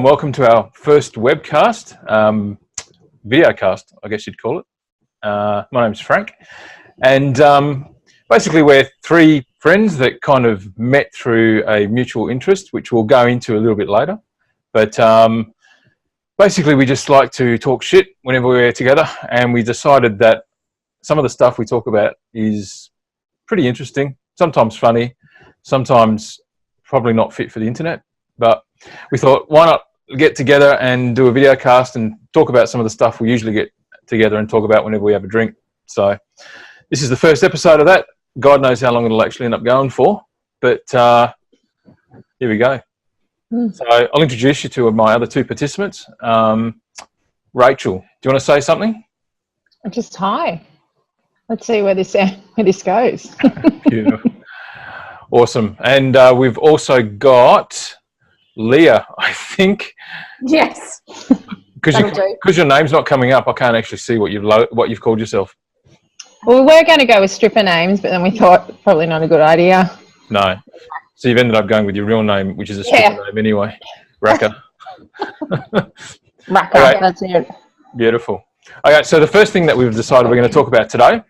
and welcome to our first webcast, videocast, I guess you'd call it. My name's Frank, and basically we're three friends that kind of met through a mutual interest, which we'll go into a little bit later. But basically we just like to talk shit whenever we're together, and we decided that some of the stuff we talk about is pretty interesting, sometimes funny, sometimes probably not fit for the internet, but we thought, why not get together and do a video cast and talk about some of the stuff we usually get together and talk about whenever we have a drink. So this is the first episode of that. God knows how long it'll actually end up going for, but here we go. So I'll introduce you to my other two participants. Rachel, do you want to say something? Just hi. Let's see where this goes. Beautiful. Awesome. And we've also got Leah, I think. Yes. Because your name's not coming up, I can't actually see what you've called yourself. Well, we were going to go with stripper names, but then we thought probably not a good idea. No. So you've ended up going with your real name, which is a stripper name anyway. Raka. Raka, okay. That's it. Beautiful. Okay, so the first thing that we've decided we're going to talk about today,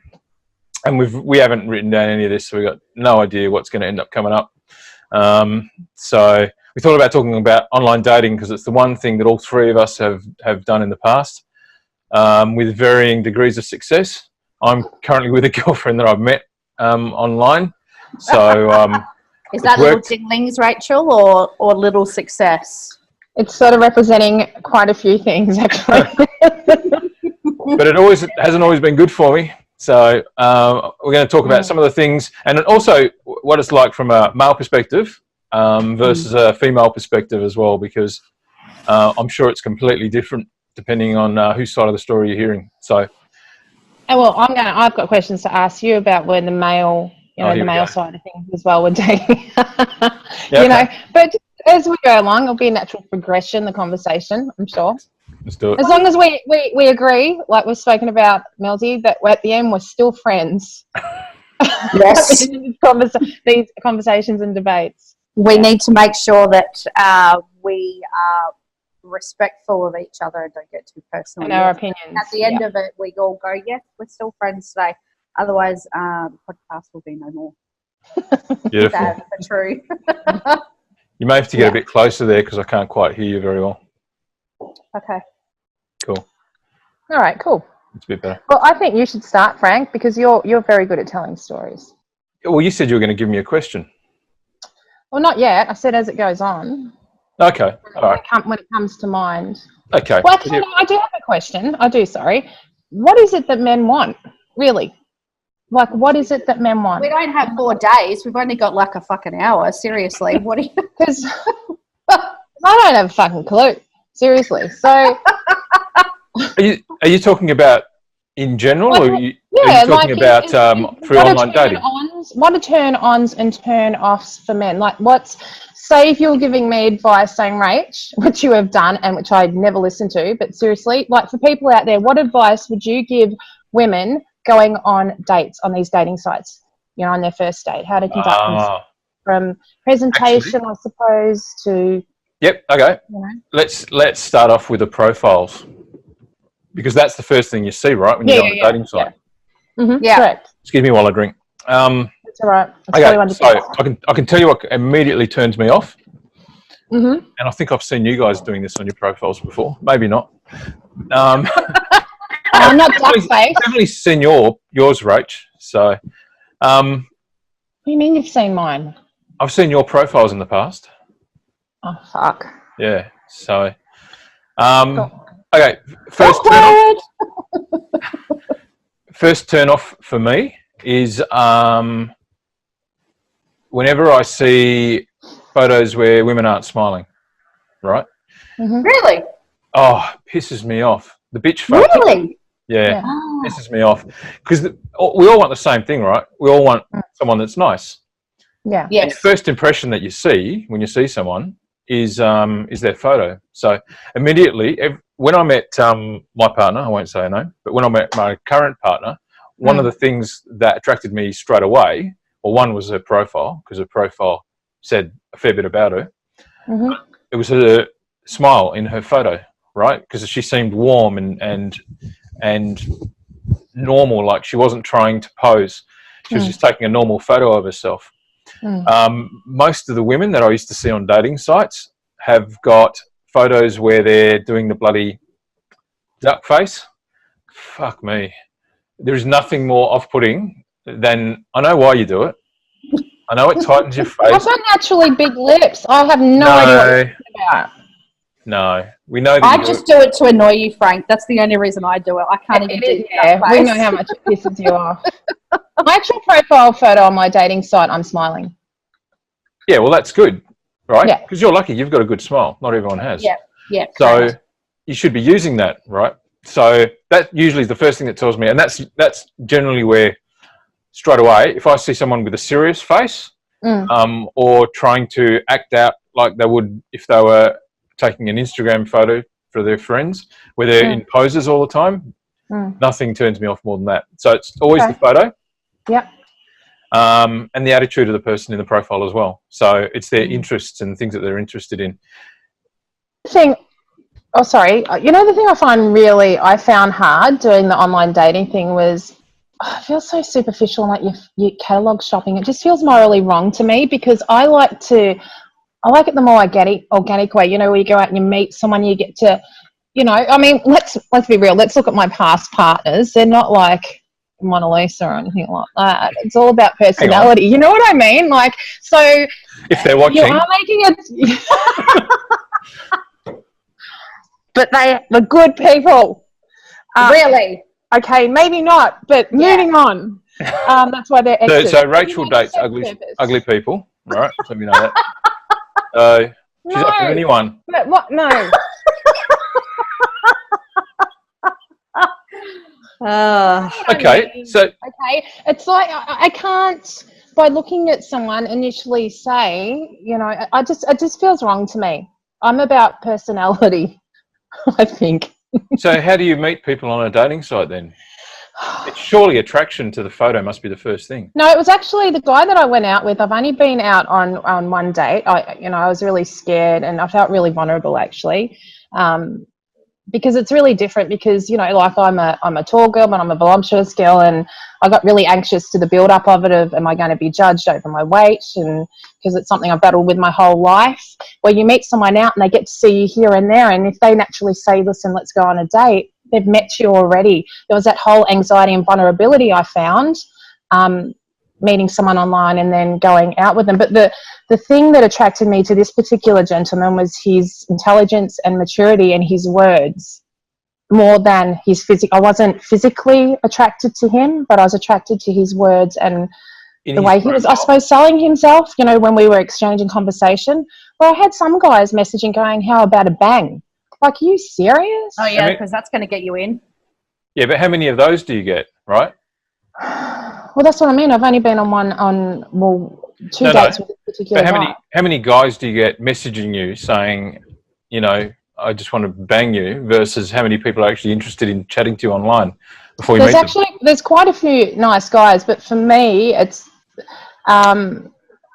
and we haven't written down any of this, so we've got no idea what's going to end up coming up. So we thought about talking about online dating because it's the one thing that all three of us have done in the past with varying degrees of success. I'm currently with a girlfriend that I've met online. So is that little dinglings, Rachel, or little success? It's sort of representing quite a few things, actually. But it hasn't always been good for me. So we're going to talk about some of the things, and also what it's like from a male perspective versus a female perspective as well, because I'm sure it's completely different depending on whose side of the story you're hearing. So, well, I've got questions to ask you about where the male, the male side of things as well. We're dating, but as we go along, it'll be a natural progression, the conversation, I'm sure. Let's do it. As long as we agree, like we've spoken about, Melty, that at the end we're still friends. Yes. These conversations and debates. We need to make sure that we are respectful of each other and don't get too personal. And our opinions. At the end of it, we all go, yes, we're still friends today. Otherwise, the podcast will be no more. Beautiful. Sad, but true. You may have to get a bit closer there because I can't quite hear you very well. Okay. Cool. All right, cool. It's a bit better. Well, I think you should start, Frank, because you're very good at telling stories. Well, you said you were going to give me a question. Well, not yet. I said as it goes on. Okay. All right. When it comes to mind. Okay. Well, actually, I do have a question. Sorry. What is it that men want, really? Like, what is it that men want? We don't have 4 days. We've only got like a fucking hour. Seriously. What do you... Because I don't have a fucking clue. Seriously. So... Are you talking about in general, or are you talking about through online dating? What are turn-ons and turn-offs for men? Like, say if you're giving me advice saying, Rach, which you have done and which I'd never listened to, but seriously, like for people out there, what advice would you give women going on dates on these dating sites, on their first date? How to conduct themselves? From presentation, I suppose, to... Yep, okay. Let's start off with the profiles. Because that's the first thing you see, right, when you're on a dating site. Yeah. Mm-hmm. Yeah. Correct. Excuse me while I drink. That's all right. So I can tell you what immediately turns me off. Mm-hmm. And I think I've seen you guys doing this on your profiles before. Maybe not. I'm not duck-faced. I've definitely seen yours, Rach. So, what do you mean you've seen mine? I've seen your profiles in the past. Oh, fuck. Yeah. So, Cool. Okay, first turn off for me is whenever I see photos where women aren't smiling, right? Mm-hmm. Really? Oh, pisses me off. The bitch photo. Really? Yeah. Pisses me off. Because we all want the same thing, right? We all want someone that's nice. Yeah. Yes. And the first impression that you see when you see someone is their photo. So immediately, when I met my partner, I won't say her name, but when I met my current partner, one of the things that attracted me straight away, well, one was her profile, because her profile said a fair bit about her. Mm-hmm. It was her smile in her photo, right? Because she seemed warm and normal, like she wasn't trying to pose. She was just taking a normal photo of herself. Most of the women that I used to see on dating sites have got photos where they're doing the bloody duck face. Fuck me. There is nothing more off-putting than, I know why you do it. I know it tightens your face. I've got naturally big lips. I have no idea what you're talking about. No, we know that I just do it to annoy you, Frank. That's the only reason I do it. I can't even do that. We know how much it pisses you off. My actual profile photo on my dating site, I'm smiling. Yeah, well, that's good, right? Yeah. Because you're lucky. You've got a good smile. Not everyone has. Yeah, yeah. So correct. you should be using that, right? So that usually is the first thing that tells me, and that's generally where straight away, if I see someone with a serious face, or trying to act out like they would if they were taking an Instagram photo for their friends, where they're in poses all the time, nothing turns me off more than that. So it's always the photo. Yep. And the attitude of the person in the profile as well. So it's their interests and things that they're interested in. Oh, sorry. You know, the thing I found hard doing the online dating thing was, it feels so superficial, like you catalogue shopping. It just feels morally wrong to me, because I like it the more organic way, you know, where you go out and you meet someone, you get to, you know, I mean, let's be real. Let's look at my past partners. They're not like Mona Lisa or anything like that. It's all about personality. You know what I mean? Like, so if they're watching, you are making it. But they were good people. Really? Okay, maybe not, but moving on. That's why they're exes. So Rachel dates ugly people, right? So you know that. So she's up for anyone. But what? No. Okay, so it's like I can't, by looking at someone, initially say, you know, it just feels wrong to me. I'm about personality, I think. So how do you meet people on a dating site then? It's surely attraction to the photo must be the first thing. No, it was actually the guy that I went out with. I've only been out on one date. I was really scared and I felt really vulnerable, actually. Because it's really different, because, you know, like I'm a tall girl, but I'm a voluptuous girl, and I got really anxious to the build up of it of, am I going to be judged over my weight? And because it's something I've battled with my whole life, where you meet someone out and they get to see you here and there, and if they naturally say, listen, let's go on a date, they've met you already. There was that whole anxiety and vulnerability I found, meeting someone online and then going out with them. But the thing that attracted me to this particular gentleman was his intelligence and maturity and his words, more than his physique. I wasn't physically attracted to him, but I was attracted to his words and the way he was, I suppose, selling himself, you know, when we were exchanging conversation, where I had some guys messaging going, how about a bang? Like, are you serious? Oh, yeah, because that's going to get you in. Yeah, but how many of those do you get, right? Well, that's what I mean. I've only been on two dates with this particular guy. How many guys do you get messaging you saying, you know, I just want to bang you, versus how many people are actually interested in chatting to you online before you meet them? There's quite a few nice guys, but for me, it's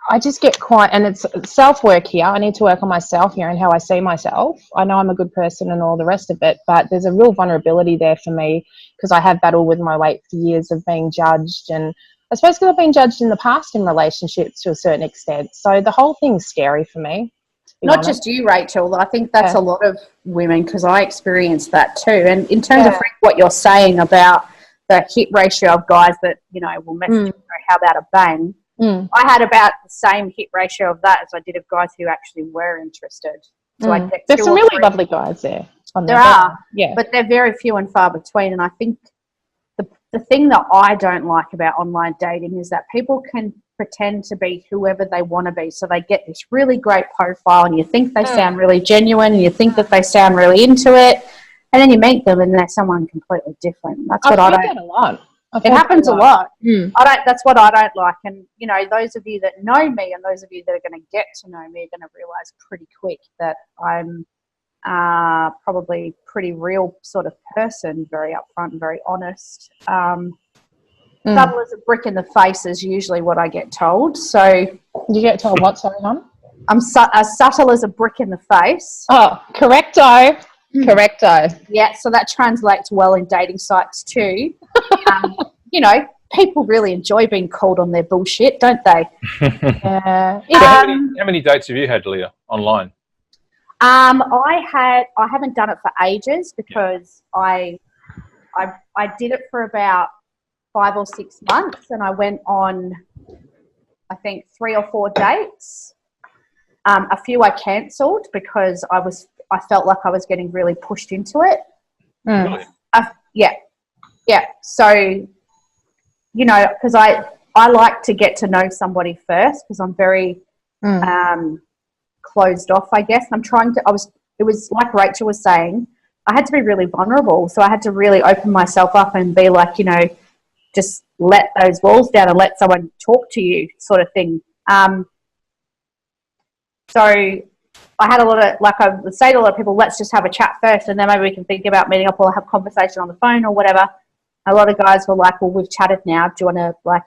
I just get quite, and it's self-work here. I need to work on myself here and how I see myself. I know I'm a good person and all the rest of it, but there's a real vulnerability there for me, because I have battled with my weight for years of being judged, and I suppose because I've been judged in the past in relationships to a certain extent. So the whole thing's scary for me. Not just you, Rachel. I think that's a lot of women, because I experienced that too. And in terms of what you're saying about the hit ratio of guys that, you know, will message you, how about a bang? I had about the same hit ratio of that as I did of guys who actually were interested. So I get there's some really lovely guys there. There are, but they're very few and far between. And I think the thing that I don't like about online dating is that people can pretend to be whoever they want to be. So they get this really great profile, and you think they sound really genuine, and you think that they sound really into it, and then you meet them and they're someone completely different. That's what I don't. That a lot. It happens a lot. That's what I don't like. And, you know, those of you that know me and those of you that are going to get to know me are going to realise pretty quick that I'm probably pretty real sort of person, very upfront and very honest. Double as a brick in the face is usually what I get told. So you get told what, sorry, hon? I'm as subtle as a brick in the face. Oh, correcto. Correcto. Yeah, so that translates well in dating sites too. You know, people really enjoy being called on their bullshit, don't they? Yeah. So how many dates have you had, Leah, online? I haven't done it for ages because I did it for about 5 or 6 months, and I went on, I think, 3 or 4 dates. A few I cancelled because I felt like I was getting really pushed into it. Really? Yeah. So, you know, because I like to get to know somebody first because I'm very closed off, I guess. It was like Rachel was saying, I had to be really vulnerable. So I had to really open myself up and be like, you know, just let those walls down and let someone talk to you sort of thing. So I had a lot of, like I would say to a lot of people, let's just have a chat first and then maybe we can think about meeting up or have a conversation on the phone or whatever. A lot of guys were like, well, we've chatted now. Do you want to like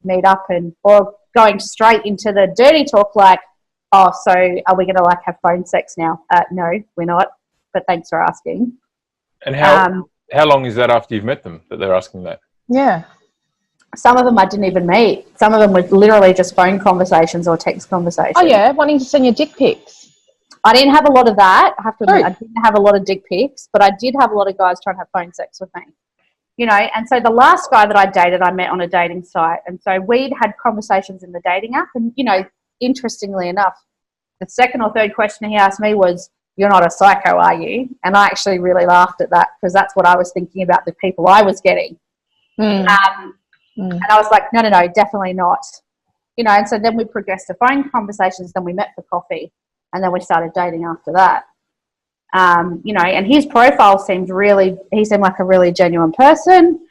meet up or going straight into the dirty talk like, oh, so are we going to like have phone sex now? No, we're not, but thanks for asking. And how long is that after you've met them that they're asking that? Yeah. Some of them I didn't even meet. Some of them were literally just phone conversations or text conversations. Oh, yeah, wanting to send you dick pics. I didn't have a lot of that. I have to admit, I didn't have a lot of dick pics, but I did have a lot of guys trying to have phone sex with me. You know, and so the last guy that I dated, I met on a dating site. And so we'd had conversations in the dating app. And, you know, interestingly enough, the second or third question he asked me was, you're not a psycho, are you? And I actually really laughed at that because that's what I was thinking about the people I was getting. And I was like, no, definitely not. You know, and so then we progressed to phone conversations, then we met for coffee, and then we started dating after that. You know, and his profile seemed like a really genuine person,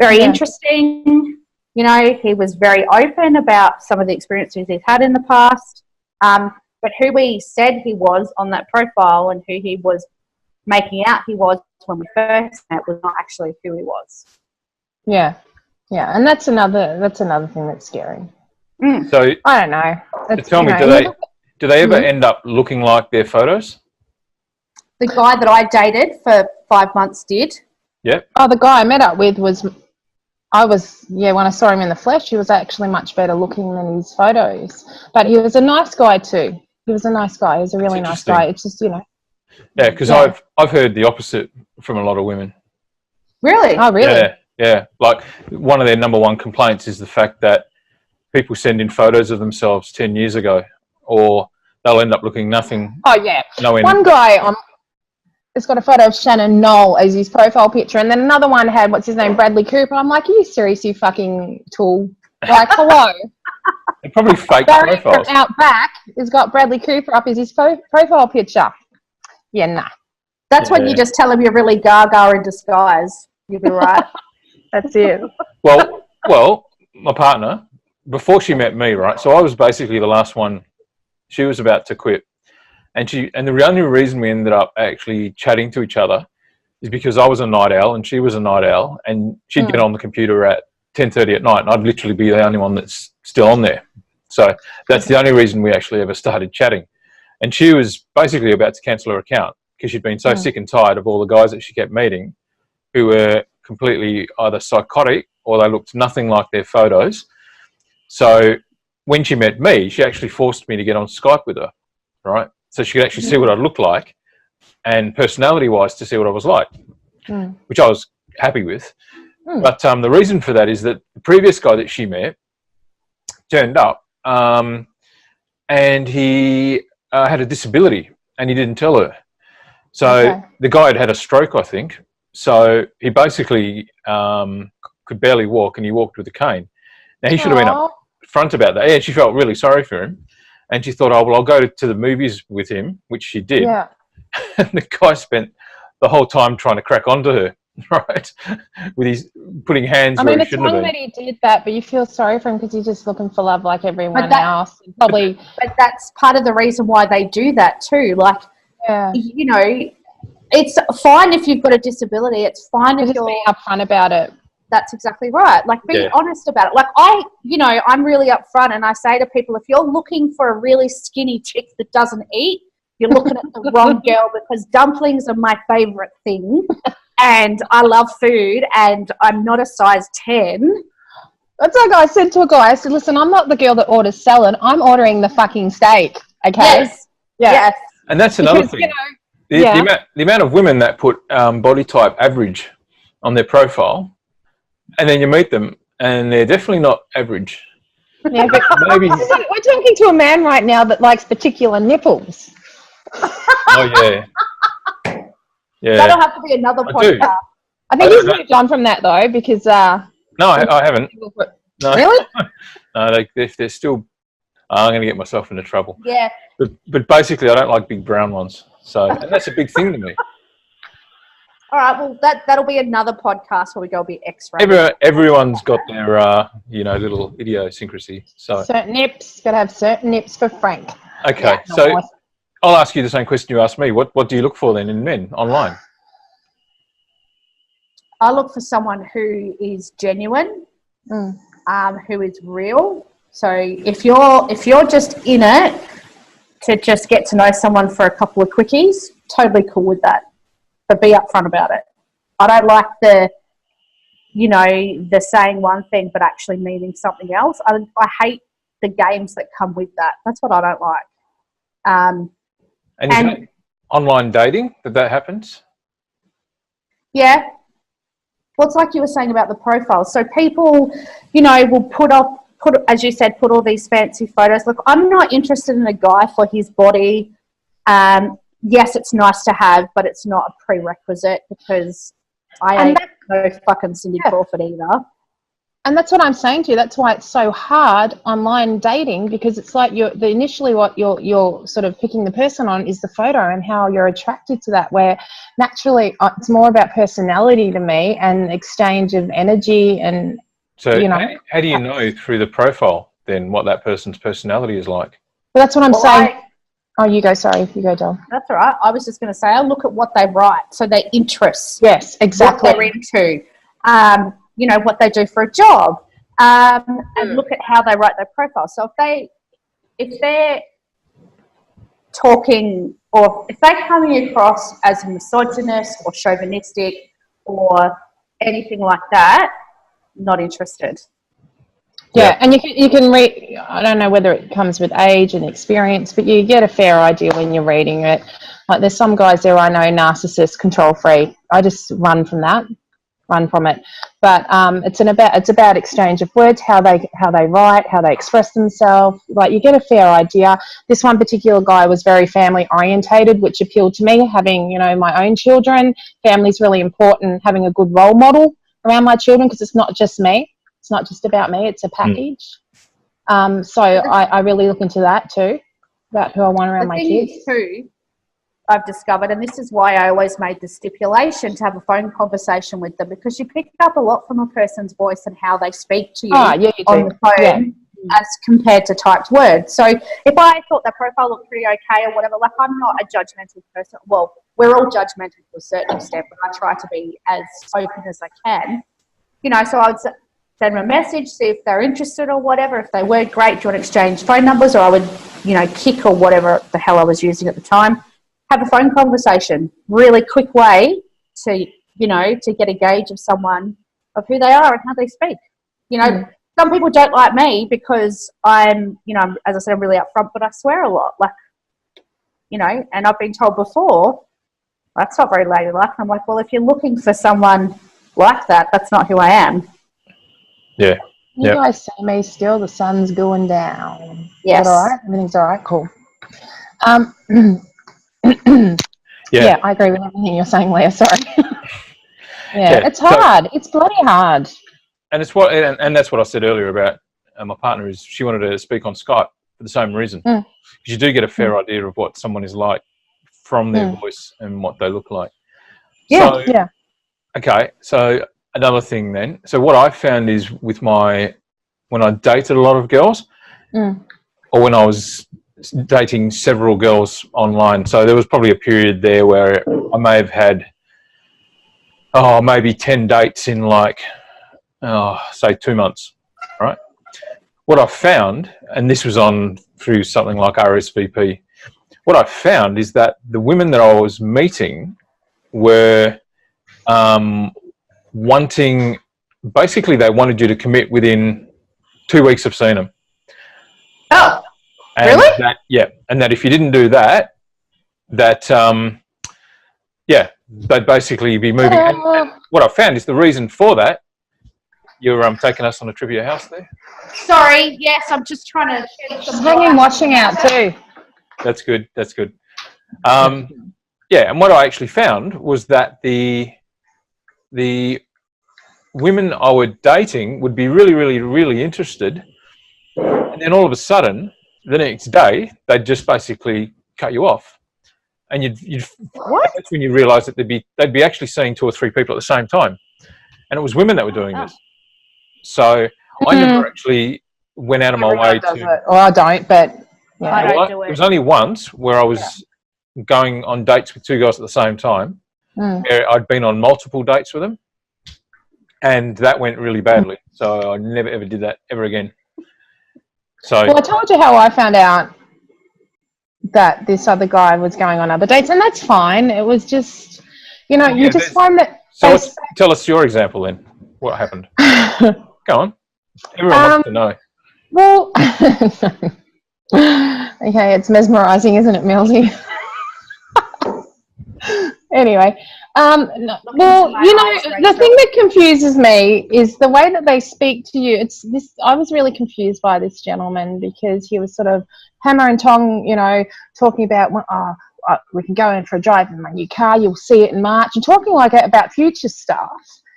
very interesting. You know, he was very open about some of the experiences he's had in the past. But who he said he was on that profile and who he was making out he was when we first met was not actually who he was. Yeah. Yeah, and that's another thing that's scary. So I don't know. Tell me, do they ever end up looking like their photos? The guy that I dated for 5 months did. Yep. Oh, the guy I met up with when I saw him in the flesh, he was actually much better looking than his photos. But he was a nice guy too. He was a nice guy. He was a really nice guy. It's just, you know. Yeah, because I've heard the opposite from a lot of women. Really? Oh, really? Yeah. Like one of their number one complaints is the fact that people send in photos of themselves 10 years ago, or they'll end up looking nothing. Oh, yeah. No. One guy has got a photo of Shannon Knoll as his profile picture, and then another one had, what's his name, Bradley Cooper. I'm like, are you serious, you fucking tool? Like, hello. They're probably fake Barry profiles. from Outback has got Bradley Cooper up as his profile picture. Yeah, nah. That's when you just tell him you're really gaga in disguise. You'll be right. That's it. Well, my partner, before she met me, right? So I was basically the last one. She was about to quit. And the only reason we ended up actually chatting to each other is because I was a night owl and she was a night owl, and she'd get on the computer at 10:30 at night, and I'd literally be the only one that's still on there. So that's the only reason we actually ever started chatting. And she was basically about to cancel her account because she'd been so sick and tired of all the guys that she kept meeting who were completely either psychotic or they looked nothing like their photos. So when she met me, she actually forced me to get on Skype with her, right? So she could actually see what I looked like and personality-wise to see what I was like, which I was happy with. But the reason for that is that the previous guy that she met turned up and he had a disability and he didn't tell her. So the guy had a stroke, I think. So he basically could barely walk and he walked with a cane. Now, he should have been up front about that. Yeah, she felt really sorry for him. And she thought, oh, well, I'll go to the movies with him, which she did. Yeah. And the guy spent the whole time trying to crack onto her, right? With his putting hands where he shouldn't have been. I mean, it's wrong that he did that, but you feel sorry for him because he's just looking for love like everyone else. Probably. But that's part of the reason why they do that too. Like, you know, it's fine if you've got a disability. It's fine if you're being upfront about it. That's exactly right. Like, be honest about it. Like, I'm really upfront, and I say to people, if you're looking for a really skinny chick that doesn't eat, you're looking at the wrong girl, because dumplings are my favourite thing, and I love food, and I'm not a size 10. That's like I said to a guy, I said, listen, I'm not the girl that orders salad. I'm ordering the fucking steak, okay? Yes. Yeah. Yes. And that's another thing. The amount of women that put body type average on their profile, and then you meet them, and they're definitely not average. Yeah, but maybe we're talking to a man right now that likes particular nipples. Oh yeah, yeah. That'll have to be another podcast. I think he's moved on from that though, because no, I haven't. No. Really? No, if they're still, I'm going to get myself into trouble. Yeah. But basically, I don't like big brown ones. So, and that's a big thing to me. All right, well, that'll be another podcast where we go a bit extra. Everyone's got their, little idiosyncrasy. So certain nips, got to have certain nips for Frank. Okay, yeah, so nice. I'll ask you the same question you asked me. What do you look for then in men online? I look for someone who is genuine, who is real. So if you're just in it to just get to know someone for a couple of quickies, totally cool with that. But be upfront about it. I don't like the saying one thing but actually meaning something else. I hate the games that come with that. That's what I don't like. And online dating, that happens? Yeah. Well, it's like you were saying about the profile. So people, will put as you said, put all these fancy photos. Look, I'm not interested in a guy for his body. Yes, it's nice to have, but it's not a prerequisite, because I ain't no fucking Cindy Crawford either. And that's what I'm saying to you. That's why it's so hard online dating, because it's like initially what you're sort of picking the person on is the photo and how you're attracted to that, where naturally it's more about personality to me and exchange of energy. And so how do you know through the profile then what that person's personality is like? Well, that's what I'm saying. Oh, you go. Sorry, you go, Dol. That's all right. I was just going to say, I look at what they write, so their interests. Yes, exactly. What they're into. What they do for a job, and look at how they write their profile. So if they're talking, or if they're coming across as misogynist or chauvinistic or anything like that, not interested. Yeah, and you can read, I don't know whether it comes with age and experience, but you get a fair idea when you're reading it. Like, there's some guys there I know, narcissist, control freak. I just run from it. But it's about exchange of words, how they write, how they express themselves. Like, you get a fair idea. This one particular guy was very family orientated, which appealed to me. Having my own children, family's really important. Having a good role model around my children, because it's not just me. It's not just about me. It's a package. So I really look into that too, about who I want around my kids. Too, I've discovered, and this is why I always made the stipulation to have a phone conversation with them, because you pick up a lot from a person's voice and how they speak to you, you on the phone as compared to typed words. So if I thought their profile looked pretty okay or whatever, like, I'm not a judgmental person. Well, we're all judgmental to a certain extent, but I try to be as open as I can. So I would send them a message, see if they're interested or whatever. If they were, great, do you want to exchange phone numbers? Or I would, kick or whatever the hell I was using at the time. Have a phone conversation. Really quick way to get a gauge of someone, of who they are and how they speak. Some people don't like me because I'm, as I said, I'm really upfront, but I swear a lot. Like, and I've been told before, that's not very ladylike. And I'm like, well, if you're looking for someone like that, that's not who I am. Yeah. You guys see me still, the sun's going down. Yes. Is that all right? Everything's all right? Cool. Yeah, I agree with everything you're saying, Leah. Sorry. It's hard. So, it's bloody hard. And it's and that's what I said earlier about my partner, is she wanted to speak on Skype for the same reason. Because you do get a fair idea of what someone is like from their voice and what they look like. Yeah. Okay, so another thing then. So what I found is when I dated a lot of girls, or when I was dating several girls online, so there was probably a period there where I may have had maybe 10 dates in like say 2 months, right? What I found, and this was on through something like RSVP, what I found is that the women that I was meeting were wanting, basically they wanted you to commit within 2 weeks of seeing them. Oh, and really? And that if you didn't do that, they'd basically be moving. And what I found is the reason for that, you're taking us on a trip to your house there? Sorry, yes, I'm just trying to... She's hanging washing out too. That's good, that's good. And what I actually found was that the women I were dating would be really, really, really interested, and then all of a sudden, the next day, they'd just basically cut you off. And what? That's when you realise that they'd be actually seeing 2 or 3 people at the same time. And it was women that were doing this. So I never actually went out of my way to... Well, I don't, but... Yeah. I don't do it. It was only once where I was going on dates with 2 guys at the same time. Where I'd been on multiple dates with them. And that went really badly. So I never, ever did that ever again. So... Well, I told you how I found out that this other guy was going on other dates, and that's fine. It was just, you just find that... So tell us your example then. What happened? Go on. Everyone wants to know. Well, okay, it's mesmerising, isn't it, Milty? Anyway, well, the thing that confuses me is the way that they speak to you. I was really confused by this gentleman because he was sort of hammer and tong, talking about, we can go in for a drive in my new car, you'll see it in March, and talking like about future stuff.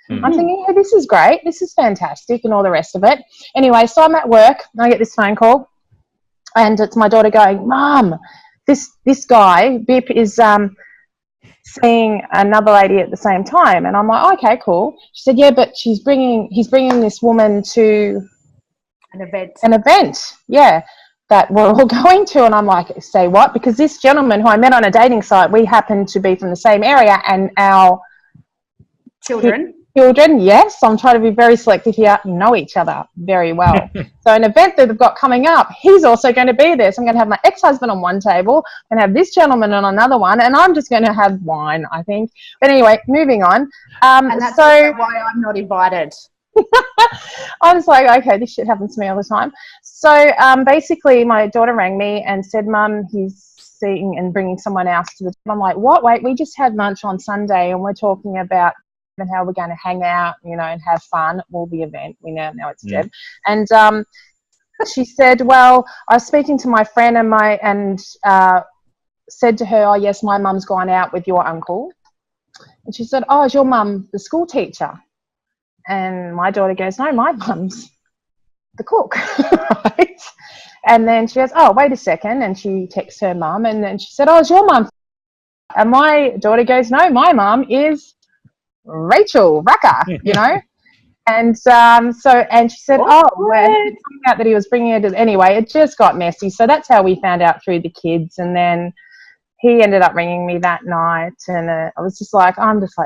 I'm thinking, hey, this is great, this is fantastic, and all the rest of it. Anyway, so I'm at work, and I get this phone call, and it's my daughter going, Mum, this guy, Bip, is seeing another lady at the same time. And I'm like, okay, cool. She said, yeah, but he's bringing this woman to an event, that we're all going to. And I'm like, say what? Because this gentleman who I met on a dating site, we happen to be from the same area, and our children, yes, I'm trying to be very selective here, know each other very well. So an event that they've got coming up, he's also going to be there. So I'm going to have my ex-husband on one table and have this gentleman on another one, and I'm just going to have wine, I think. But anyway, moving on. And that's why I'm not invited. I was like, okay, this shit happens to me all the time. So basically my daughter rang me and said, Mum, he's seeing and bringing someone else to the... I'm like, what? Wait, we just had lunch on Sunday and we're talking about and how we're going to hang out, and have fun. Well, the event, we now know it's dead. And she said, well, I was speaking to my friend and said to her, oh, yes, my mum's gone out with your uncle. And she said, oh, is your mum the school teacher? And my daughter goes, no, my mum's the cook, right? And then she goes, oh, wait a second. And she texts her mum, and then she said, oh, is your mum? And my daughter goes, no, my mum is Rachel Racker, and and she said, well, it turned out that he was bringing her to... Anyway, it just got messy. So that's how we found out through the kids. And then he ended up ringing me that night, and I was just like,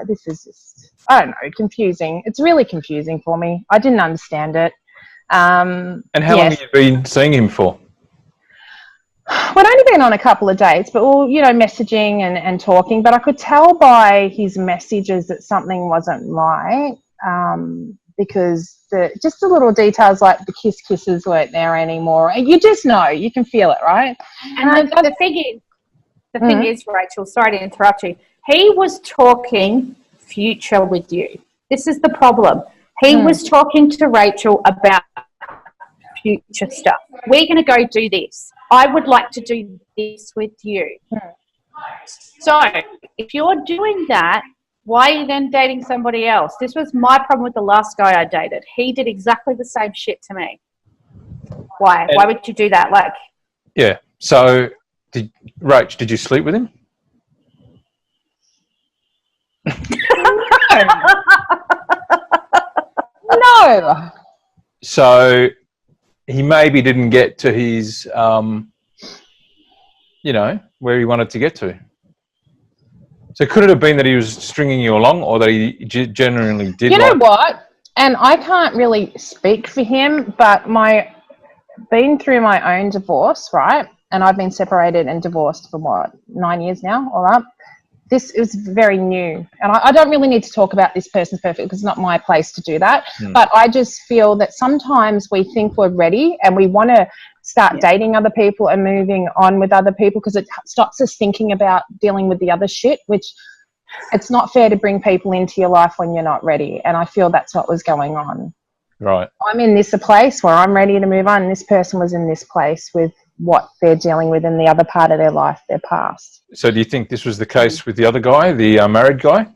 this is just, I don't know, confusing. It's really confusing for me. I didn't understand it. And how long have you been seeing him for? We'd only been on a couple of dates, but messaging and talking. But I could tell by his messages that something wasn't right, because just the little details like the kisses weren't there anymore. You just know, you can feel it, right? And the thing is, Rachel, sorry to interrupt you. He was talking future with you. This is the problem. He was talking to Rachel about future stuff. We're going to go do this. I would like to do this with you. So if you're doing that, why are you then dating somebody else? This was my problem with the last guy I dated. He did exactly the same shit to me. Why? Why would you do that? Yeah. So, Rach, did you sleep with him? No. So he maybe didn't get to his, where he wanted to get to. So could it have been that he was stringing you along, or that he genuinely did? You know what? And I can't really speak for him, but been through my own divorce, right? And I've been separated and divorced for what, 9 years now, all up. This is very new. And I don't really need to talk about this person's perfect because it's not my place to do that. But I just feel that sometimes we think we're ready and we want to start dating other people and moving on with other people because it stops us thinking about dealing with the other shit, which it's not fair to bring people into your life when you're not ready. And I feel that's what was going on. Right. I'm in this place where I'm ready to move on, and this person was in this place with what they're dealing with in the other part of their life, their past. So do you think this was the case with the other guy, the married guy?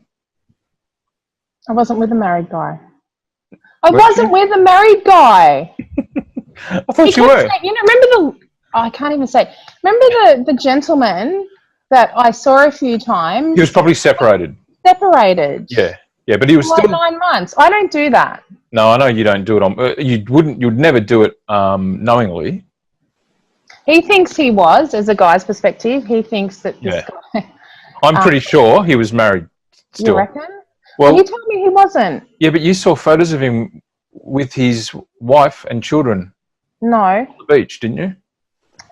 I wasn't with a married guy. I wasn't with a married guy. I thought you were. You know, remember I can't even say. Remember the gentleman that I saw a few times? He was probably separated. Separated. Yeah. Yeah, but he was like still 9 months. I don't do that. No, I know you don't do it on. You'd never do it knowingly. He thinks he was, as a guy's perspective. He thinks that this guy. I'm pretty sure he was married still. You reckon? Well, you told me he wasn't. Yeah, but you saw photos of him with his wife and children. No. On the beach, didn't you?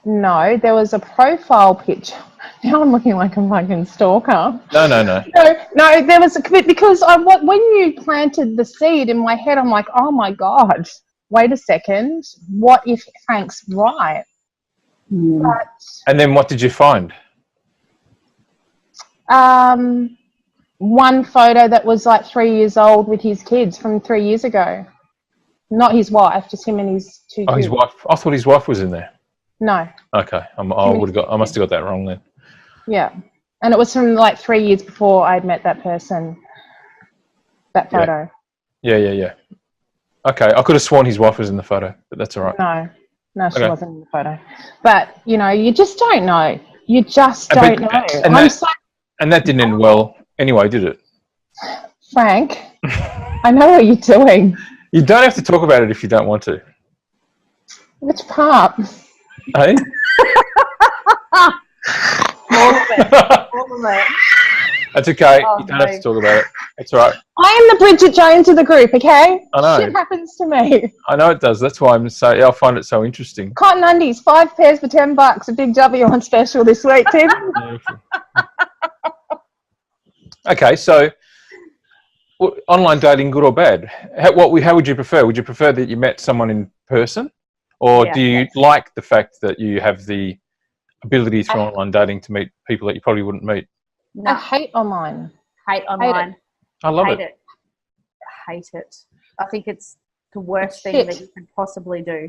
No, there was a profile picture. Now I'm looking like a fucking stalker. No. No, there was because when you planted the seed in my head, I'm like, oh my God, wait a second. What if Frank's right? But, and then what did you find? One photo that was like 3 years old with his kids from 3 years ago. Not his wife, just him and his two kids. His wife. I thought his wife was in there. No. Okay, I must have got that wrong then. Yeah, and it was from like 3 years before I'd met that person. That photo. Yeah. Okay, I could have sworn his wife was in the photo, but that's all right. No, she wasn't in the photo. But you just don't know. You just don't know. And that didn't end well anyway, did it? Frank, I know what you're doing. You don't have to talk about it if you don't want to. Which part? Hey? All of it. That's okay. You don't have to talk about it. It's all right. I am the Bridget Jones of the group, okay? I know. Shit happens to me. I know it does. That's why I find it so interesting. Cotton undies, 5 pairs for $10. A big W on special this week, Tim. Okay, so online dating, good or bad? How would you prefer? Would you prefer that you met someone in person? Or do you like the fact that you have the ability through online dating to meet people that you probably wouldn't meet? No. I hate online. I love it. I hate it. I think it's the worst thing that you can possibly do.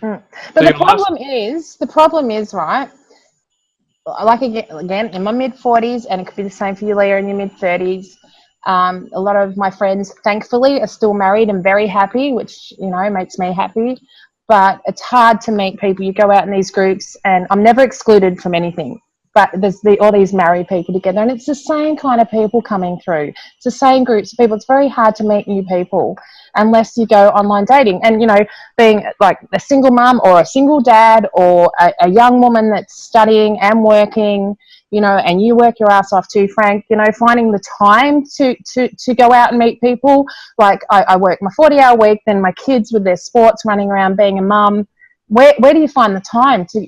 But the problem is, right, like again, in my mid-40s, and it could be the same for you, Leah, in your mid-30s, a lot of my friends, thankfully, are still married and very happy, which, makes me happy. But it's hard to meet people. You go out in these groups, and I'm never excluded from anything. But there's all these married people together, and it's the same kind of people coming through. It's the same groups of people. It's very hard to meet new people unless you go online dating. And, being like a single mum or a single dad or a young woman that's studying and working, and you work your ass off too, Frank, finding the time to go out and meet people. Like I work my 40-hour week, then my kids with their sports, running around being a mum. Where do you find the time to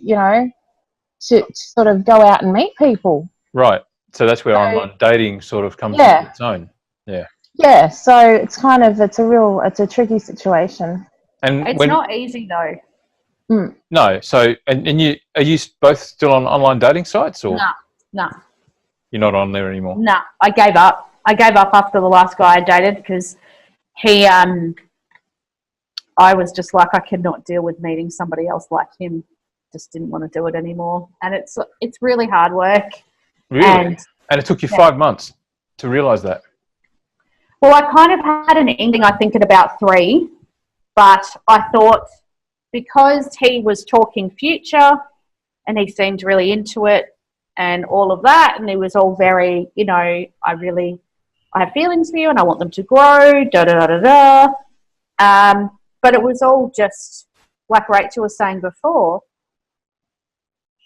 sort of go out and meet people? Right. So that's where online dating sort of comes into its own. Yeah. Yeah. So it's it's a tricky situation. And it's not easy though. No. So, and are you both still on online dating sites or? No. You're not on there anymore? No, I gave up. I gave up after the last guy I dated because he, I was just like, I could not deal with meeting somebody else like him. Just didn't want to do it anymore. And it's really hard work. Really? And it took you 5 months to realise that? Well, I kind of had an ending, I think, at about 3. But I thought because he was talking future and he seemed really into it and all of that, and he was all very, I have feelings for you and I want them to grow, but it was all just, like Rachel was saying before,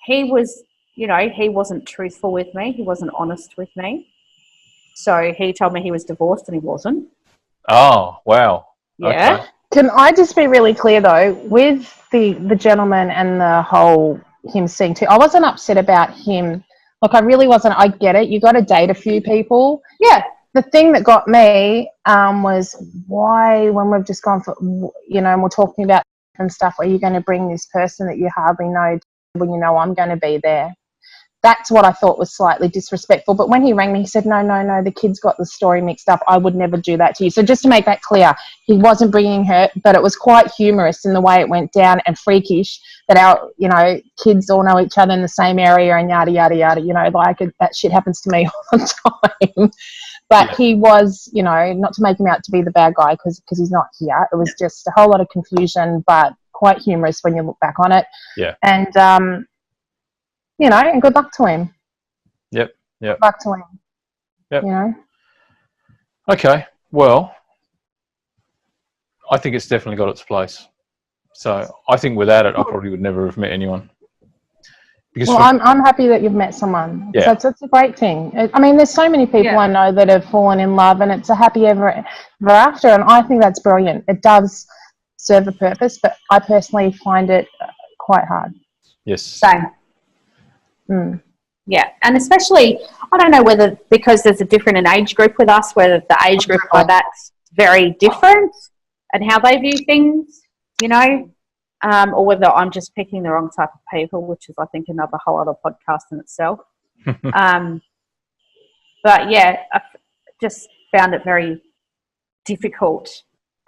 he was, he wasn't truthful with me. He wasn't honest with me. So he told me he was divorced and he wasn't. Oh, wow. Yeah. Okay. Can I just be really clear though, with the gentleman and the whole him seeing too, I wasn't upset about him. Look, I really wasn't. I get it. You got to date a few people. Yeah. The thing that got me was why, when we've just gone for, and we're talking about and stuff, are you going to bring this person that you hardly know when you know I'm going to be there? That's what I thought was slightly disrespectful. But when he rang me, he said, no, the kid's got the story mixed up. I would never do that to you. So just to make that clear, he wasn't bringing her, but it was quite humorous in the way it went down and freakish that our, kids all know each other in the same area and yada, yada, yada, that shit happens to me all the time. But he was, not to make him out to be the bad guy because he's not here. It was just a whole lot of confusion, but quite humorous when you look back on it. Yeah. And, and good luck to him. Yep. Good luck to him. Yep. Okay. Well, I think it's definitely got its place. So I think without it, I probably would never have met anyone. Because I'm happy that you've met someone. Yeah. So it's a great thing. I mean, there's so many people I know that have fallen in love and it's a happy ever after, and I think that's brilliant. It does serve a purpose, but I personally find it quite hard. Yes. Same. Yeah, and especially, I don't know whether because there's a different age group with us, whether the age group like that's very different and how they view things, or whether I'm just picking the wrong type of people, which is, I think, another whole other podcast in itself. But yeah, I just found it very difficult,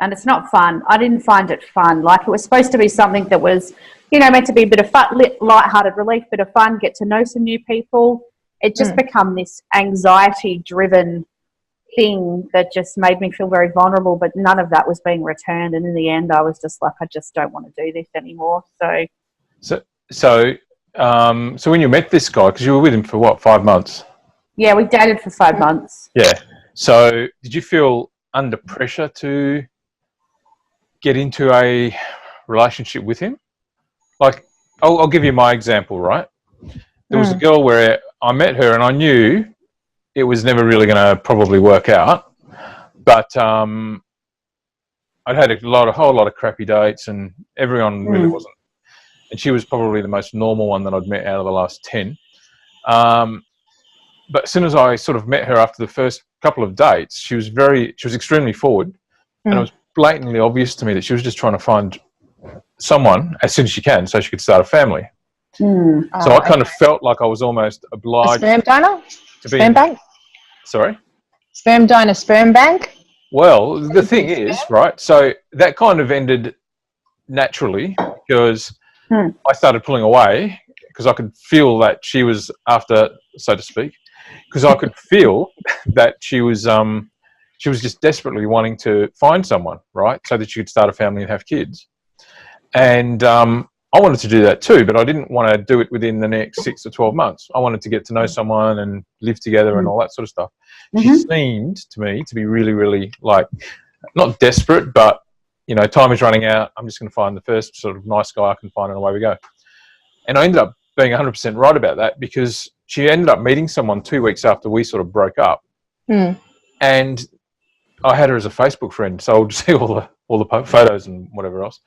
and it's not fun. I didn't find it fun. Like, it was supposed to be something that was, meant to be a bit of fun, light-hearted relief, bit of fun, get to know some new people. It just become this anxiety-driven thing that just made me feel very vulnerable, but none of that was being returned. And in the end, I was just like, I just don't want to do this anymore. So when you met this guy, because you were with him for what, 5 months? Yeah, we dated for 5 months. Yeah. So did you feel under pressure to get into a relationship with him? Like, I'll give you my example, right? There was a girl where I met her and I knew it was never really going to probably work out. But I'd had a whole lot of crappy dates and everyone really wasn't. And she was probably the most normal one that I'd met out of the last 10. But as soon as I sort of met her after the first couple of dates, she was extremely forward. And it was blatantly obvious to me that she was just trying to find someone as soon as she can so she could start a family. So I kind of felt like I was almost obliged. A sperm donor? Sperm bank? Sorry? Sperm donor, sperm bank? Well, the thing is, right, so that kind of ended naturally because I started pulling away because I could feel that she was after, so to speak, because I could feel that she was just desperately wanting to find someone, right, so that she could start a family and have kids. And I wanted to do that too, but I didn't want to do it within the next 6 to 12 months. I wanted to get to know someone and live together and all that sort of stuff. She seemed to me to be really, really, like, not desperate, but, time is running out. I'm just going to find the first sort of nice guy I can find and away we go. And I ended up being 100% right about that because she ended up meeting someone 2 weeks after we sort of broke up. And I had her as a Facebook friend, so I would see all the photos and whatever else.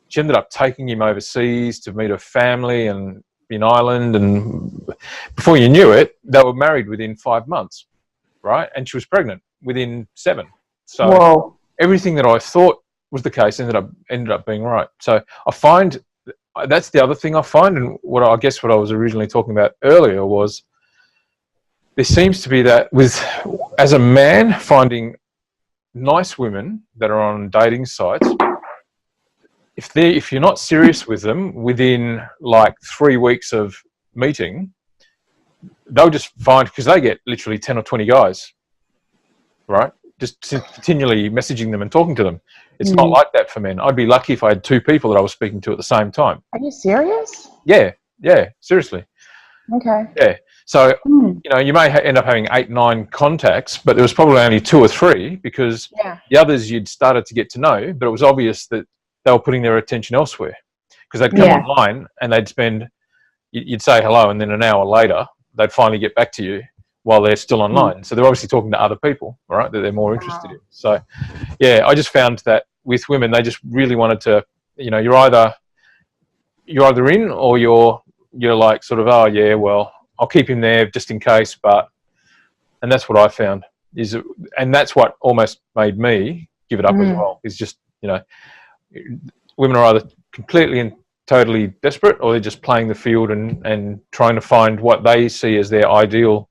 She ended up taking him overseas to meet her family and in Ireland, and before you knew it, they were married within 5 months, right? And she was pregnant within 7. So everything that I thought was the case ended up being right. So I find that's the other thing I find, and what I was originally talking about earlier was there seems to be that as a man finding nice women that are on dating sites. If you're not serious with them within like 3 weeks of meeting, they'll just find, because they get literally 10 or 20 guys, right? Just continually messaging them and talking to them. It's not like that for men. I'd be lucky if I had 2 people that I was speaking to at the same time. Are you serious? Yeah, seriously. Okay. Yeah. So, you may end up having 8, 9 contacts, but there was probably only 2 or 3 because the others you'd started to get to know, but it was obvious that they were putting their attention elsewhere because they'd come online and you'd say hello, and then an hour later they'd finally get back to you while they're still online. So they're obviously talking to other people, right, that they're more interested in. So, yeah, I just found that with women, they just really wanted to, you know, you're either in or you're like sort of, oh yeah, well, I'll keep him there just in case. And that's what I found and that's what almost made me give it up as well. Is just, you know, women are either completely and totally desperate, or they're just playing the field and trying to find what they see as their ideal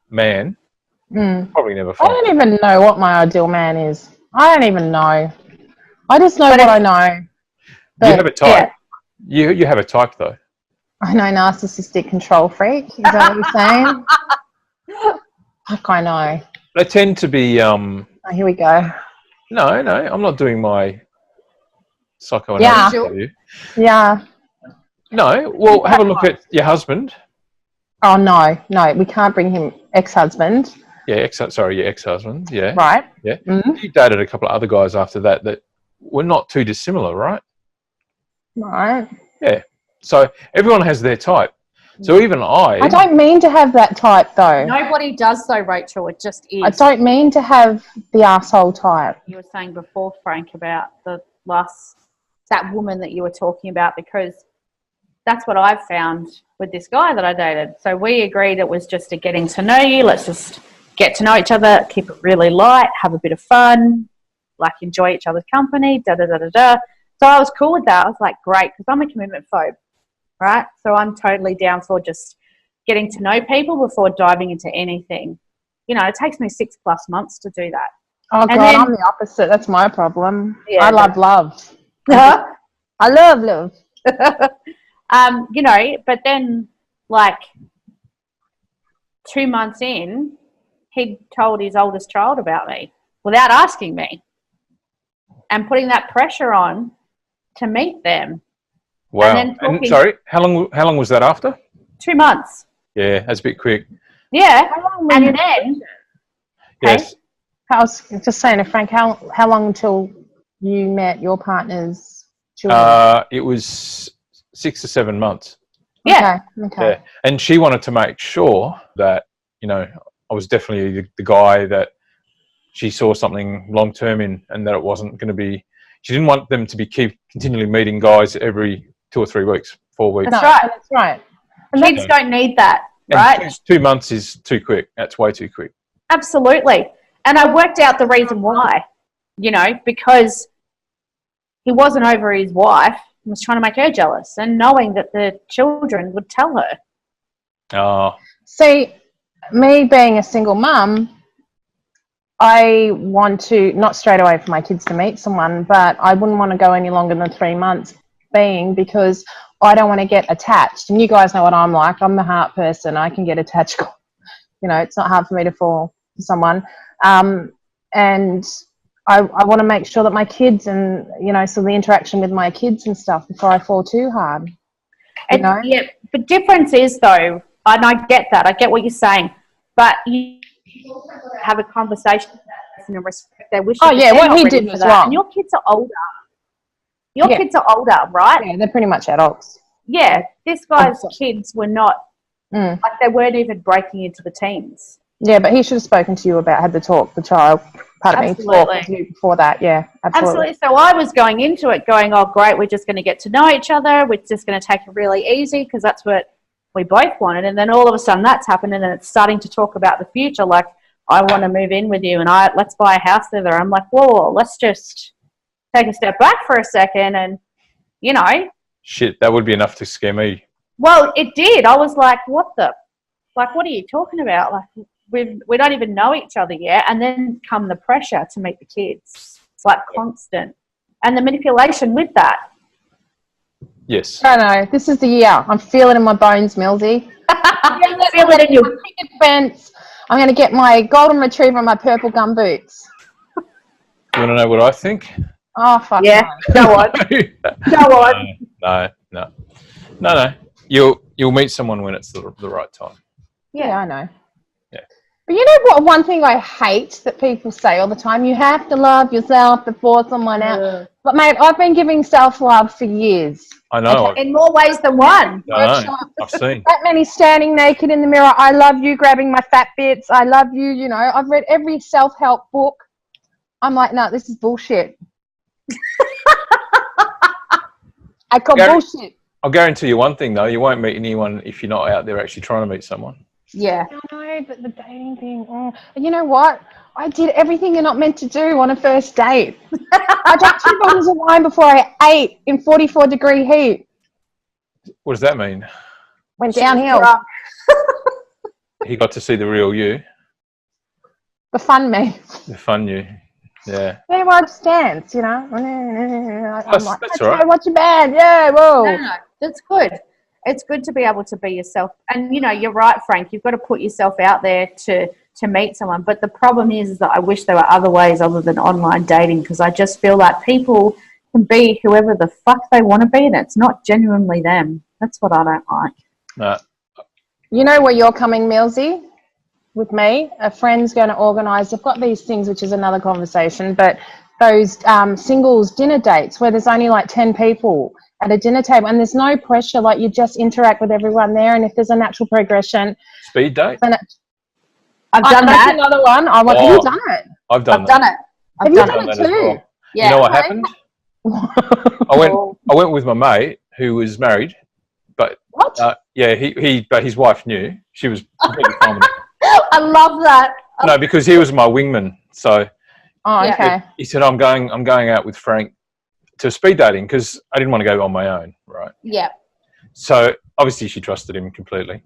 man. Probably never find. I don't even know what my ideal man is. I don't even know. I just know what I know. But, you have a type. Yeah. You have a type, though. I know, narcissistic control freak. Is that what you're saying? Fuck, I know. They tend to be. Oh, here we go. No, I'm not doing my psychoanalysis of you. Yeah. No, well, have a look at your husband. Oh, no, we can't bring him ex-husband. Yeah, your ex-husband, yeah. Right. Yeah. You dated a couple of other guys after that were not too dissimilar, right? Right. Yeah. So everyone has their type. So even I don't mean to have that type, though. Nobody does, though, Rachel. It just is. I don't mean to have the asshole type. You were saying before, Frank, about that woman that you were talking about, because that's what I've found with this guy that I dated. So we agreed it was just a getting to know you. Let's just get to know each other, keep it really light, have a bit of fun, like enjoy each other's company, da-da-da-da-da. So I was cool with that. I was like, great, because I'm a commitment phobe, right? So I'm totally down for just getting to know people before diving into anything. You know, it takes me 6+ months to do that. Oh, God, I'm the opposite. That's my problem. Yeah, I love love. I love love. You know, but then, like, 2 months in, he told his oldest child about me without asking me and putting that pressure on to meet them. Wow. And sorry, how long was that after? 2 months. Yeah, that's a bit quick. Yeah. And then... Yes. Hey, I was just saying to Frank, how long until you met your partner's children? It was 6 to 7 months. Yeah. Okay. Yeah. And she wanted to make sure that, you know, I was definitely the guy that she saw something long term in, and that it wasn't going to be. She didn't want them to be continually meeting guys every 2 or 3 weeks, 4 weeks. That's right. That's right. And kids don't need that, right? And 2 months is too quick. That's way too quick. Absolutely. And I worked out the reason why, you know, because he wasn't over his wife and was trying to make her jealous, and knowing that the children would tell her. Oh. See, me being a single mum, I want to, not straight away for my kids to meet someone, but I wouldn't want to go any longer than 3 months because I don't want to get attached. And you guys know what I'm like. I'm the heart person. I can get attached. You know, it's not hard for me to fall for someone. And I want to make sure that my kids and, you know, so the interaction with my kids and stuff before I fall too hard. You know? Yeah, the difference is, though, and I get that. I get what you're saying. But you have a conversation and respect their wishes. Oh, yeah, what he did was wrong. And your kids are older. Your kids are older, right? Yeah, they're pretty much adults. Yeah, this guy's kids were not, like, they weren't even breaking into the teens. Yeah, but he should have spoken to you about, had the talk, the child, pardon me, talk with you before that, yeah, absolutely. So I was going into it going, oh, great, we're just going to get to know each other, we're just going to take it really easy, because that's what we both wanted. And then all of a sudden that's happened, and then it's starting to talk about the future, like, I want to move in with you, and let's buy a house together. I'm like, whoa, let's just take a step back for a second, and, you know. Shit, that would be enough to scare me. Well, it did. I was like, what are you talking about? Like, we don't even know each other yet, and then come the pressure to meet the kids. It's like constant. And the manipulation with that. Yes. I know. This is the year. I'm feeling it in my bones, Millsy. Feel it in your picket fence. I'm going to get my golden retriever and my purple gum boots. You want to know what I think? Oh, fuck. Yeah. No. Go on. Go on. No. You'll meet someone when it's the right time. Yeah, I know. Yeah. But you know what? One thing I hate that people say all the time, you have to love yourself before someone else. But, mate, I've been giving self-love for years. I know. In more ways than one. I know. I've seen. That many standing naked in the mirror, I love you, grabbing my fat bits, I love you, you know. I've read every self-help book. I'm like, no, this is bullshit. I call bullshit. I'll guarantee you one thing though: you won't meet anyone if you're not out there actually trying to meet someone. Yeah. I know, but the dating thing. Oh. You know what? I did everything you're not meant to do on a first date. I drank 2 bottles of wine before I ate in 44-degree heat. What does that mean? Went downhill. He got to see the real you. The fun me. The fun you. Yeah. Yeah, well, I just dance, you know. I'm like, that's okay, all right. what's your band? Yeah, whoa. No, that's good. It's good to be able to be yourself. And, you know, you're right, Frank. You've got to put yourself out there to meet someone. But the problem is that I wish there were other ways other than online dating, because I just feel like people can be whoever the fuck they want to be, and it's not genuinely them. That's what I don't like. No. You know where you're coming, Millsy? With me, a friend's going to organise. They've got these things, which is another conversation, but those singles dinner dates where there's only like 10 people at a dinner table, and there's no pressure. Like, you just interact with everyone there, and if there's a natural progression, Speed date. I've done that's that. another one. I want. Have you done it? I've done it. Have you done it too? Well. Yeah. You know what happened? I went with my mate who was married, but What? but his wife knew. She was completely fine with it. I love that. No, because he was my wingman. So Oh, okay. he said, I'm going out with Frank to speed dating because I didn't want to go on my own, right? Yeah. So obviously she trusted him completely.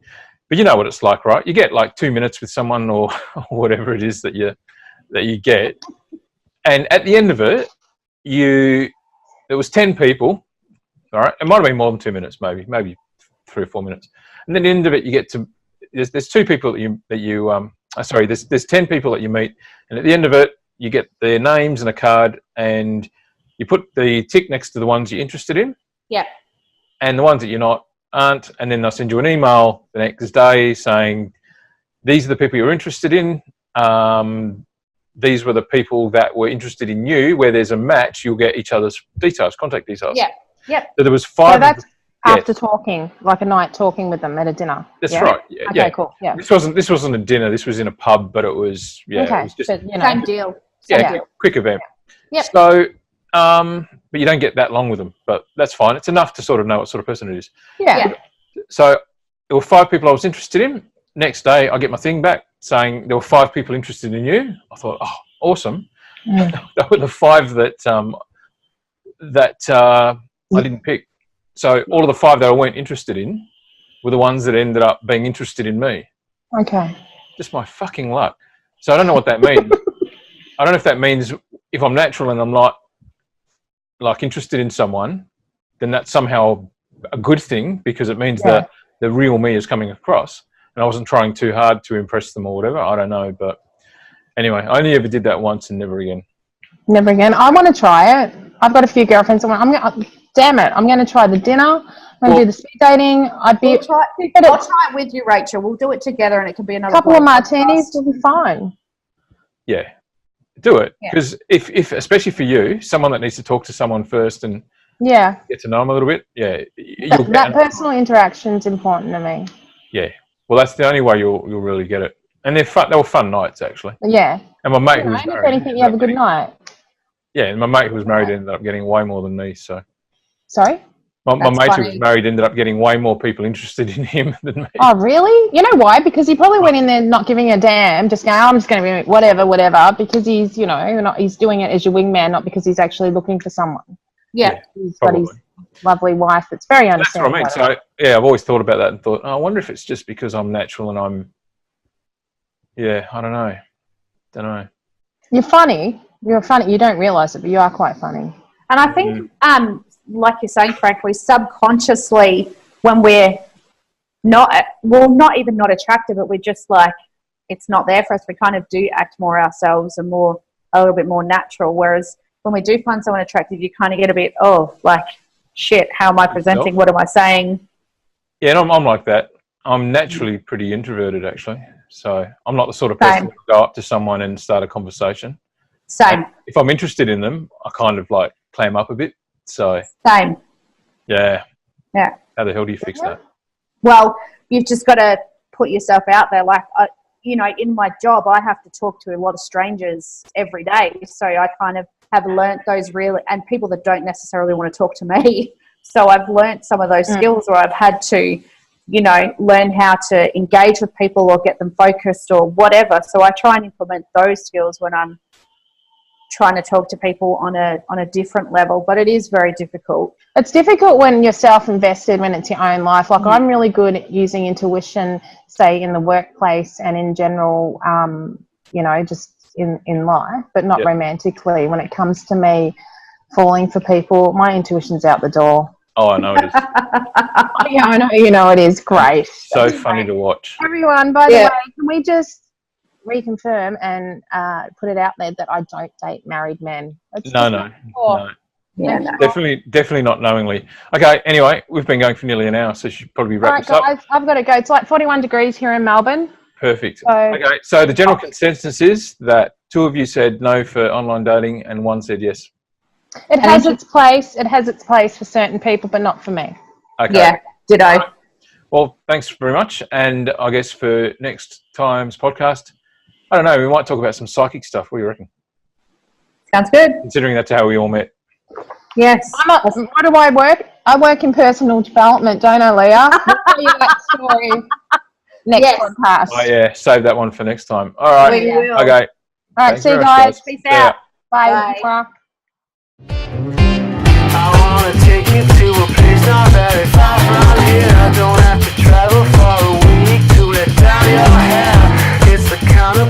But you know what it's like, right? You get like 2 minutes with someone or whatever it is that you get. And at the end of it, there was 10 people, all right? It might have been more than 2 minutes, maybe 3 or 4 minutes. And then at the end of it, you get to, there's 2 people there's 10 people that you meet. And at the end of it, you get their names and a card, and you put the tick next to the ones you're interested in. Yeah. And the ones that you're not aren't. And then they'll send you an email the next day saying, these are the people you're interested in. These were the people that were interested in you. Where there's a match, you'll get each other's details, contact details. Yeah. Yep. So there was 5. So that's after talking, like a night talking with them at a dinner. That's yeah? right. Yeah. Okay, cool. Yeah. This wasn't a dinner. This was in a pub, but it was Okay. It was just But, you know. Same deal. quick event. Yep. So, but you don't get that long with them. But that's fine. It's enough to sort of know what sort of person it is. Yeah. So there were 5 people I was interested in. Next day, I get my thing back saying there were 5 people interested in you. I thought, oh, awesome. Mm. They were the 5 that I didn't pick. So all of the 5 that I weren't interested in were the ones that ended up being interested in me. Okay. Just my fucking luck. So I don't know what that means. I don't know if that means if I'm natural and I'm not like interested in someone, then that's somehow a good thing, because it means that the real me is coming across and I wasn't trying too hard to impress them or whatever. I don't know. But anyway, I only ever did that once and never again. Never again. I want to try it. I've got a few girlfriends. Damn it, I'm going to try the dinner. I'm going to do the speed dating. I'll try it with you, Rachel. We'll do it together, and it can be another couple of martinis will be fine. Yeah, do it, because if especially for you, someone that needs to talk to someone first and get to know them a little bit. Yeah, that personal interaction is important to me. Yeah, well, that's the only way you'll really get it. And they're fun. They were fun nights, actually. Yeah. And my mate who was married. If anything, you have a good night. Yeah, and my mate who was married ended up getting way more than me. So. Sorry? My mate who was married ended up getting way more people interested in him than me. Oh, really? You know why? Because he probably went in there not giving a damn, just going, I'm just going to be whatever, because he's, he's doing it as your wingman, not because he's actually looking for someone. Yeah. He's got his lovely wife that's very understanding. That's what I mean. So, I've always thought about that and thought, I wonder if it's just because I'm natural and I'm, I don't know. You're funny. You're funny. You don't realise it, but you are quite funny. And I think, like you're saying, Frank, we subconsciously, when we're not even not attracted, but we're just like, it's not there for us, we kind of do act more ourselves and a little bit more natural. Whereas when we do find someone attractive, you kind of get a bit, shit, how am I presenting? What am I saying? Yeah, and I'm like that. I'm naturally pretty introverted, actually. So I'm not the sort of person to go up to someone and start a conversation. Same. And if I'm interested in them, I kind of like clam up a bit. So same. Yeah. Yeah. How the hell do you fix that? Well, you've just got to put yourself out there. Like, in my job, I have to talk to a lot of strangers every day. So I kind of have learnt those really, and people that don't necessarily want to talk to me. So I've learnt some of those skills, or I've had to, you know, learn how to engage with people or get them focused or whatever. So I try and implement those skills when I'm trying to talk to people on a different level, but it is very difficult. It's difficult when you're self-invested, when it's your own life. Like I'm really good at using intuition, say in the workplace and in general, you know, just in life, but not romantically. When it comes to me falling for people, my intuition's out the door. Oh, I know it is. Yeah, I know, you know, it is great. So funny to watch. Everyone, by the way, can we just reconfirm and put it out there that I don't date married men? No. Yeah, no. Definitely not knowingly. Okay, anyway, we've been going for nearly an hour, so you should probably wrap this up. Guys, I've got to go. It's like 41 degrees here in Melbourne. Perfect. Okay, so the general consensus is that 2 of you said no for online dating and 1 said yes. It has its place. It has its place for certain people, but not for me. Okay. Yeah, ditto. Right. Well, thanks very much. And I guess for next time's podcast, I don't know, we might talk about some psychic stuff. What do you reckon? Sounds good. Considering that's how we all met. Yes. What do I work? I work in personal development, don't I, Leah? We'll tell you that story next podcast. Oh, yeah. Save that one for next time. All right. We will. Okay. All right. See you guys. Peace out. Bye. Bye. I wanna take you to a place not very far from here. I don't have to travel for a week to let down your hair. It's the kind of